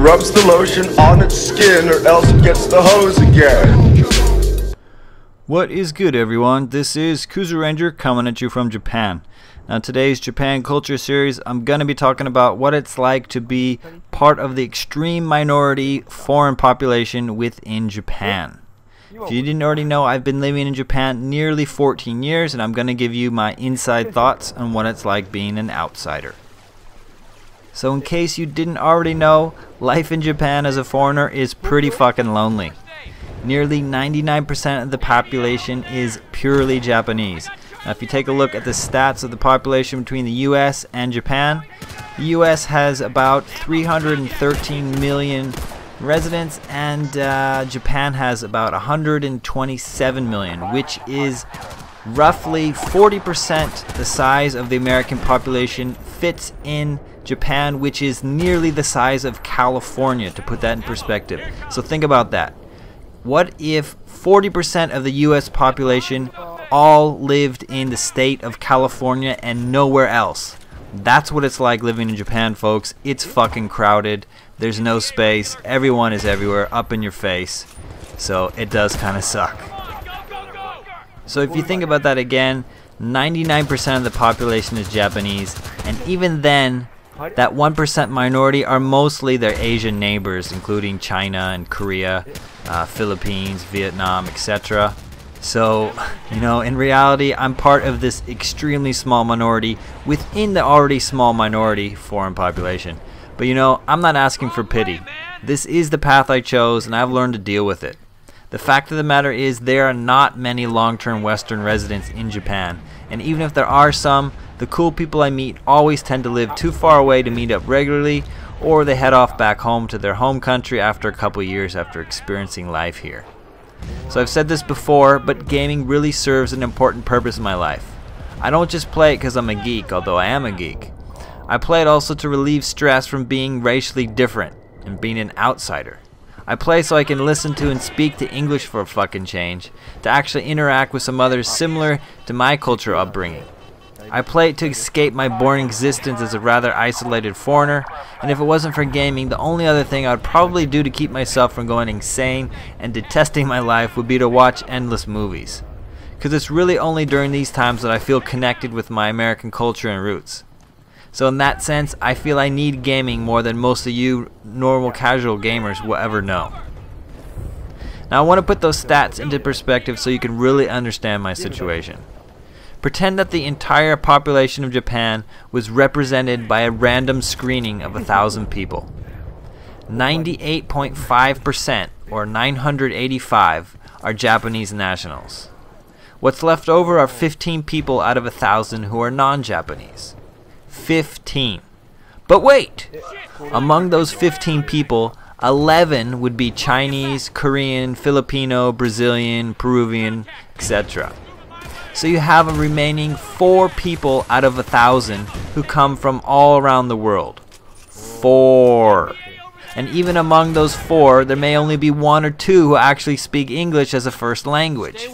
rubs the lotion on its skin, or else it gets the hose again. What is good, everyone? This is Kuzuranger coming at you from Japan. Now, today's Japan Culture Series, I'm going to be talking about what it's like to be part of the extreme minority foreign population within Japan. If you didn't already know, I've been living in Japan nearly 14 years, and I'm going to give you my inside thoughts on what it's like being an outsider. So in case you didn't already know, life in Japan as a foreigner is pretty fucking lonely. Nearly 99% of the population is purely Japanese. Now, if you take a look at the stats of the population between the US and Japan, the US has about 313 million residents, and Japan has about 127 million, which is roughly 40% the size of the American population fits in Japan, which is nearly the size of California, to put that in perspective. So think about that. What if 40% of the US population all lived in the state of California and nowhere else? That's what it's like living in Japan, folks. It's fucking crowded. There's no space. Everyone is everywhere, up in your face. So it does kind of suck. So if you think about that again, 99% of the population is Japanese, and even then, that 1% minority are mostly their Asian neighbors, including China and Korea, Philippines, Vietnam, etc. So, you know, in reality, I'm part of this extremely small minority within the already small minority foreign population. But you know, I'm not asking for pity. This is the path I chose, and I've learned to deal with it. The fact of the matter is, there are not many long-term Western residents in Japan, and even if there are some, the cool people I meet always tend to live too far away to meet up regularly, or they head off back home to their home country after a couple years after experiencing life here. So I've said this before, but gaming really serves an important purpose in my life. I don't just play it because I'm a geek, although I am a geek. I play it also to relieve stress from being racially different and being an outsider. I play so I can listen to and speak to English for a fucking change, to actually interact with some others similar to my cultural upbringing. I play it to escape my boring existence as a rather isolated foreigner, and if it wasn't for gaming, the only other thing I would probably do to keep myself from going insane and detesting my life would be to watch endless movies. Because it's really only during these times that I feel connected with my American culture and roots. So in that sense, I feel I need gaming more than most of you normal casual gamers will ever know. Now I want to put those stats into perspective so you can really understand my situation. Pretend that the entire population of Japan was represented by a random screening of 1,000 people. 98.5%, or 985, are Japanese nationals. What's left over are 15 people out of 1,000 who are non-Japanese. 15. But wait! Among those 15 people, 11 would be Chinese, Korean, Filipino, Brazilian, Peruvian, etc. So you have a remaining 4 people out of 1,000 who come from all around the world. 4. And even among those 4, there may only be 1 or 2 who actually speak English as a first language.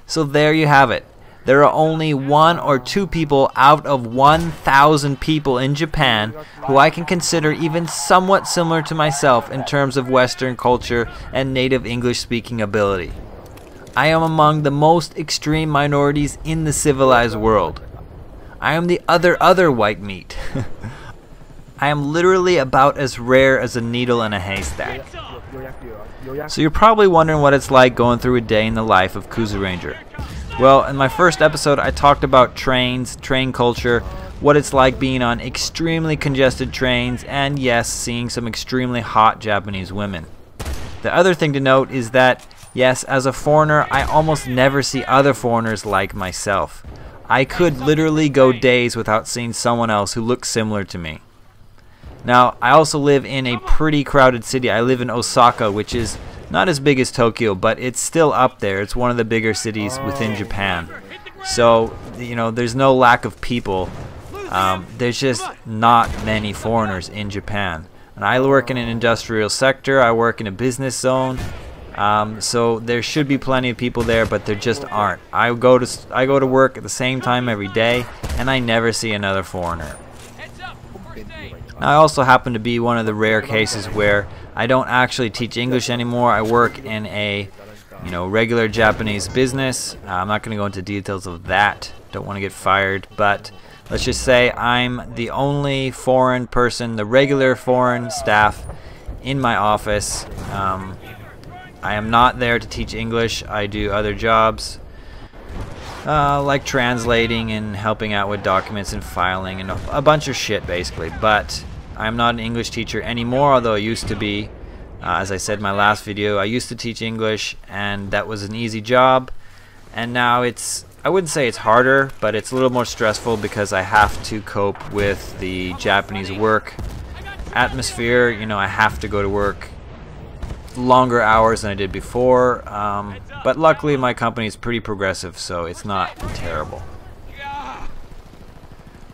So there you have it. There are only 1 or 2 people out of 1,000 people in Japan who I can consider even somewhat similar to myself in terms of Western culture and native English speaking ability. I am among the most extreme minorities in the civilized world. I am the other white meat. I am literally about as rare as a needle in a haystack. So you're probably wondering what it's like going through a day in the life of Kuzuranger. Well, in my first episode I talked about trains, train culture, what it's like being on extremely congested trains, and yes, seeing some extremely hot Japanese women. The other thing to note is that yes, as a foreigner, I almost never see other foreigners like myself. I could literally go days without seeing someone else who looks similar to me. Now, I also live in a pretty crowded city. I live in Osaka, which is not as big as Tokyo, but it's still up there. It's one of the bigger cities within Japan. So, you know, there's no lack of people. There's just not many foreigners in Japan. And I work in an industrial sector. I work in a business zone. So there should be plenty of people there, but there just aren't. I go to work at the same time every day, and I never see another foreigner. Now, I also happen to be one of the rare cases where I don't actually teach English anymore. I work in a regular Japanese business. I'm not going to go into details of that. Don't want to get fired, but let's just say I'm the only foreign person, the regular foreign staff in my office. I am not there to teach English. I do other jobs like translating and helping out with documents and filing and a bunch of shit basically. But I'm not an English teacher anymore, although I used to be. As I said in my last video, I used to teach English and that was an easy job. And now I wouldn't say it's harder, but it's a little more stressful because I have to cope with the Japanese work atmosphere. I have to go to work longer hours than I did before, but luckily my company is pretty progressive, so it's not terrible.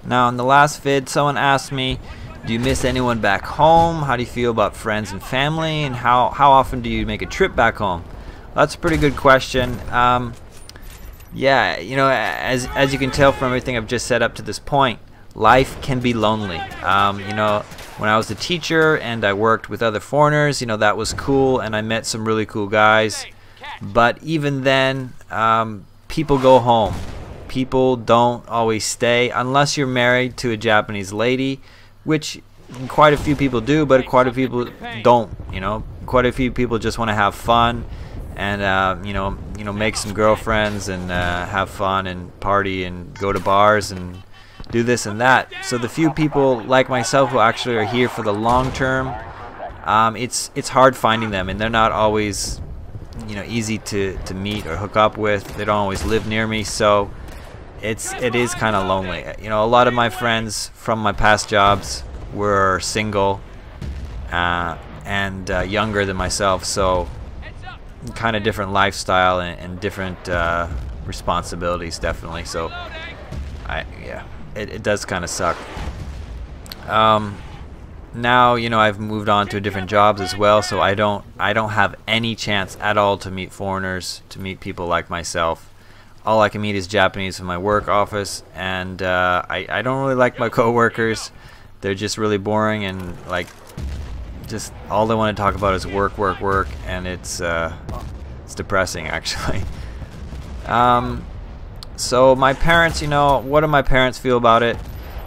Now in the last vid, someone asked me, do you miss anyone back home? How do you feel about friends and family? And how often do you make a trip back home? That's a pretty good question. Yeah, as you can tell from everything I've just said up to this point, life can be lonely. When I was a teacher and I worked with other foreigners, that was cool, and I met some really cool guys. But even then, people go home. People don't always stay unless you're married to a Japanese lady, which quite a few people do, but quite a few people don't. Quite a few people just want to have fun and make some girlfriends and have fun and party and go to bars and do this and that. So the few people like myself who actually are here for the long term, it's hard finding them, and they're not always easy to meet or hook up with. They don't always live near me, so it is kind of lonely. A lot of my friends from my past jobs were single and younger than myself, so kind of different lifestyle and different responsibilities, definitely. So it does kind of suck. Now I've moved on to different jobs as well, so I don't have any chance at all to meet foreigners, to meet people like myself. All I can meet is Japanese in my work office, and I don't really like my coworkers. They're just really boring, and just all they want to talk about is work, work, work, and it's depressing actually. So my parents, what do my parents feel about it?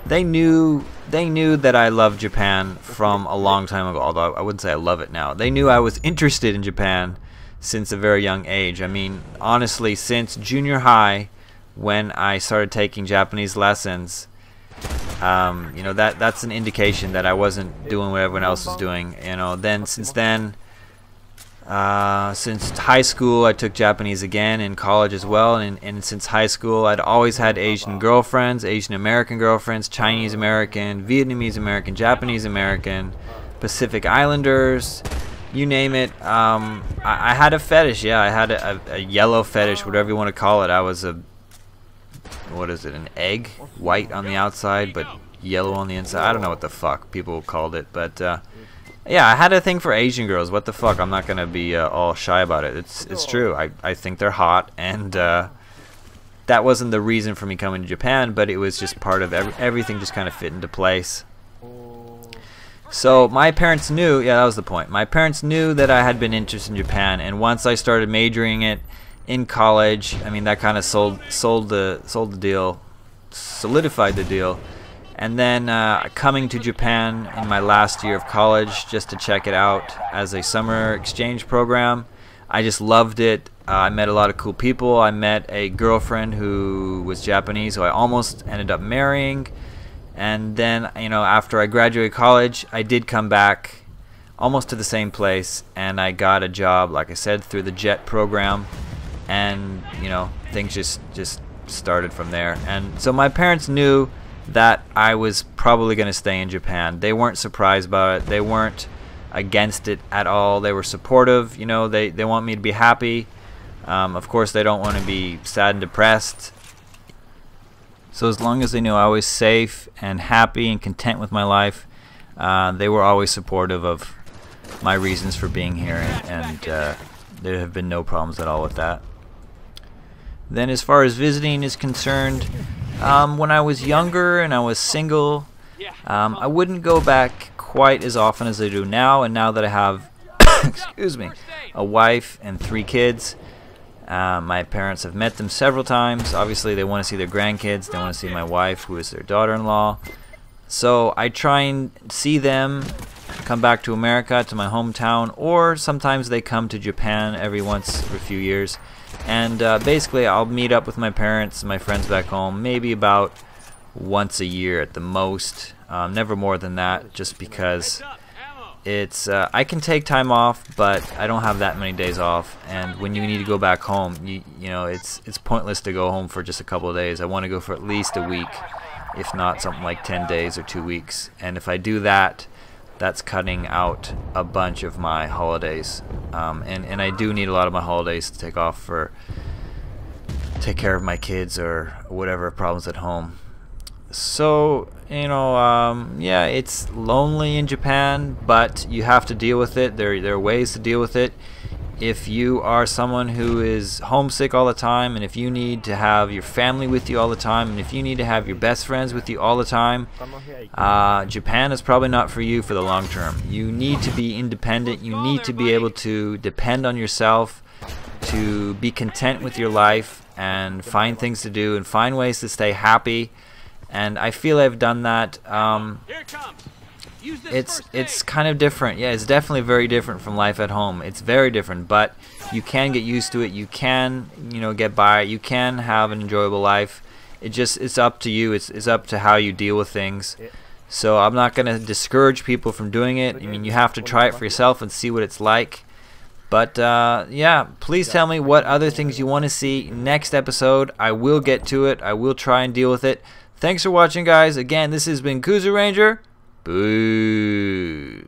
They knew that I loved Japan from a long time ago, although I wouldn't say I love it now. They knew I was interested in Japan since a very young age. I mean, honestly, since junior high, when I started taking Japanese lessons, that's an indication that I wasn't doing what everyone else was doing. Since high school, I took Japanese again in college as well, and since high school, I'd always had Asian girlfriends, Asian American girlfriends, Chinese American, Vietnamese American, Japanese American, Pacific Islanders, you name it. I had a fetish, yeah, I had a yellow fetish, whatever you want to call it. I was an egg, white on the outside, but yellow on the inside. I don't know what the fuck people called it, but yeah, I had a thing for Asian girls. What the fuck? I'm not gonna be all shy about it. It's true. I think they're hot, and that wasn't the reason for me coming to Japan, but it was just part of everything. Just kind of fit into place. So my parents knew. Yeah, that was the point. My parents knew that I had been interested in Japan, and once I started majoring it in college, I mean, that kind of sold the deal, solidified the deal. And then coming to Japan in my last year of college just to check it out as a summer exchange program, I just loved it. I met a lot of cool people. I met a girlfriend who was Japanese, who I almost ended up marrying. And then, after I graduated college, I did come back almost to the same place, and I got a job, like I said, through the JET program. And, things just started from there. And so my parents knew that I was probably going to stay in Japan. They weren't surprised about it. They weren't against it at all. They were supportive. They want me to be happy. Of course, they don't want to be sad and depressed. So as long as they knew I was safe and happy and content with my life, they were always supportive of my reasons for being here, and there have been no problems at all with that. Then as far as visiting is concerned, when I was younger and I was single, I wouldn't go back quite as often as I do now, and now that I have excuse me, a wife and 3 kids. My parents have met them several times. Obviously they want to see their grandkids, they want to see my wife, who is their daughter-in-law. So I try and see them, come back to America, to my hometown, or sometimes they come to Japan every once for a few years. And basically I'll meet up with my parents and my friends back home maybe about once a year at the most, never more than that, just because it's I can take time off, but I don't have that many days off, and when you need to go back home, you know, it's pointless to go home for just a couple of days. I want to go for at least a week, if not something like 10 days or 2 weeks. And if I do that, that's cutting out a bunch of my holidays, and I do need a lot of my holidays to take off for take care of my kids or whatever problems at home. So, you know, yeah, it's lonely in Japan, but you have to deal with it. There are ways to deal with it. If you are someone who is homesick all the time, and if you need to have your family with you all the time, and if you need to have your best friends with you all the time, Japan is probably not for you for the long term. You need to be independent. You need to be able to depend on yourself, to be content with your life, and find things to do, and find ways to stay happy. And I feel I've done that. It's kind of different. Yeah, it's definitely very different from life at home. It's very different, but you can get used to it. You can, you know, get by it. You can have an enjoyable life. It's up to you. It's up to how you deal with things. So I'm not going to discourage people from doing it. I mean, you have to try it for yourself and see what it's like. But yeah, please tell me what other things you want to see next episode. I will get to it. I will try and deal with it. Thanks for watching, guys. Again, this has been Kuzu Ranger. Peace.